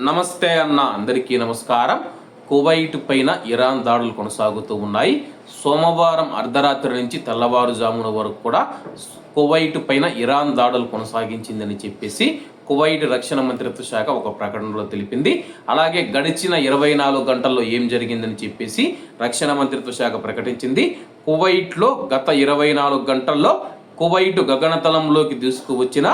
నమస్తే అన్న అందరికీ నమస్కారం. కువైట్ పైన ఇరాన్ దాడులు కొనసాగుతూ ఉన్నాయి. సోమవారం అర్ధరాత్రి నుంచి తెల్లవారుజామున వరకు కూడా కువైట్ పైన ఇరాన్ దాడులు కొనసాగించిందని చెప్పేసి కువైట్ రక్షణ మంత్రిత్వ శాఖ ఒక ప్రకటనలో తెలిపింది. అలాగే గడిచిన 24 గంటల్లో ఏం జరిగిందని చెప్పేసి రక్షణ మంత్రిత్వ శాఖ ప్రకటించింది. కువైట్లో గత 24 గంటల్లో కువైట్ గగనతలంలోకి తీసుకువచ్చిన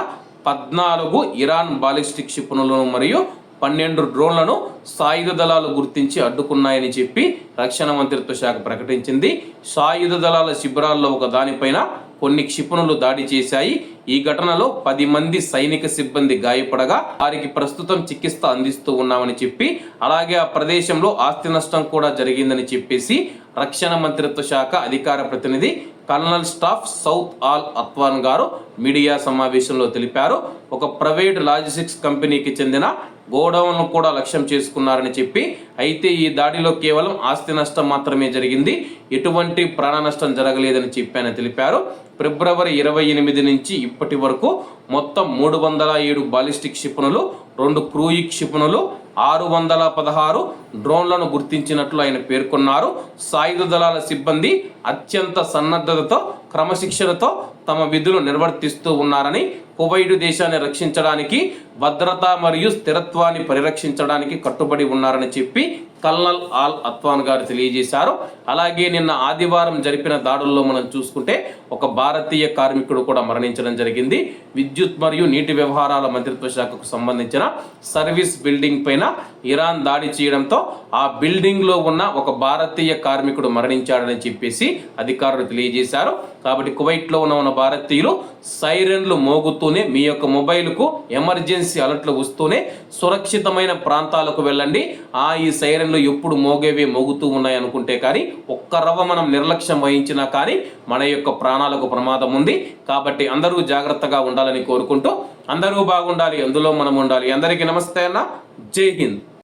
14 ఇరాన్ బాలిస్టిక్ క్షిపణులను మరియు 12 డ్రోన్లను సాయుధ దళాలు గుర్తించి అడ్డుకున్నాయని చెప్పి రక్షణ మంత్రిత్వ శాఖ ప్రకటించింది. సాయుధ దళాల శిబిరాల్లో ఒక దానిపైన కొన్ని క్షిపణులు దాడి చేశాయి. ఈ ఘటనలో 10 మంది సైనిక సిబ్బంది గాయపడగా వారికి ప్రస్తుతం చికిత్స అందిస్తూ ఉన్నామని చెప్పి, అలాగే ఆ ప్రదేశంలో ఆస్తి నష్టం కూడా జరిగిందని చెప్పేసి రక్షణ మంత్రిత్వ శాఖ అధికార ప్రతినిధి కల్నల్ స్టాఫ్ సౌత్ ఆల్ అత్వాన్ గారు మీడియా సమావేశంలో తెలిపారు. ఒక ప్రైవేట్ లాజిస్టిక్స్ కంపెనీకి చెందిన గోడౌన్ను కూడా లక్ష్యం చేసుకున్నారని చెప్పి, అయితే ఈ దాడిలో కేవలం ఆస్తి నష్టం మాత్రమే జరిగింది, ఎటువంటి ప్రాణ నష్టం జరగలేదని చెప్పానని తెలిపారు. ఫిబ్రవరి 28 నుంచి ఇప్పటి వరకు మొత్తం 307 బాలిస్టిక్ క్షిపణులు, 2 క్రూయిజ్ క్షిపణులు, 616 డ్రోన్లను గుర్తించినట్లు ఆయన పేర్కొన్నారు. సాయుధ దళాల సిబ్బంది అత్యంత సన్నద్ధతతో క్రమశిక్షణతో తమ విధులు నిర్వర్తిస్తూ ఉన్నారని, కువైట్ దేశాన్ని రక్షించడానికి, భద్రత మరియు స్థిరత్వాన్ని పరిరక్షించడానికి కట్టుబడి ఉన్నారని చెప్పి కల్నల్ ఆల్ అత్వాన్ గారు తెలియజేశారు. అలాగే నిన్న ఆదివారం జరిపిన దాడుల్లో మనం చూసుకుంటే ఒక భారతీయ కార్మికుడు కూడా మరణించడం జరిగింది. విద్యుత్ మరియు నీటి వ్యవహారాల మంత్రిత్వ శాఖకు సంబంధించిన సర్వీస్ బిల్డింగ్ పైన ఇరాన్ దాడి చేయడంతో ఆ బిల్డింగ్ లో ఉన్న ఒక భారతీయ కార్మికుడు మరణించాడని చెప్పేసి అధికారులు తెలియజేశారు. కాబట్టి కువైట్లో ఉన్న భారతీయులు సైరన్లు మోగుతూనే, మీ యొక్క మొబైల్కు ఎమర్జెన్సీ అలర్ట్లు వస్తూనే సురక్షితమైన ప్రాంతాలకు వెళ్ళండి. ఈ సైరన్లు ఎప్పుడు మోగేవే మోగుతూ ఉన్నాయి అనుకుంటే కానీ ఒక్క రవ్వ మనం నిర్లక్ష్యం వహించినా కానీ మన యొక్క ప్రాణాలకు ప్రమాదం ఉంది. కాబట్టి అందరూ జాగ్రత్తగా ఉండాలని కోరుకుంటూ, అందరూ బాగుండాలి, అందులో మనం ఉండాలి. అందరికీ నమస్తే అన్న, జై హింద్.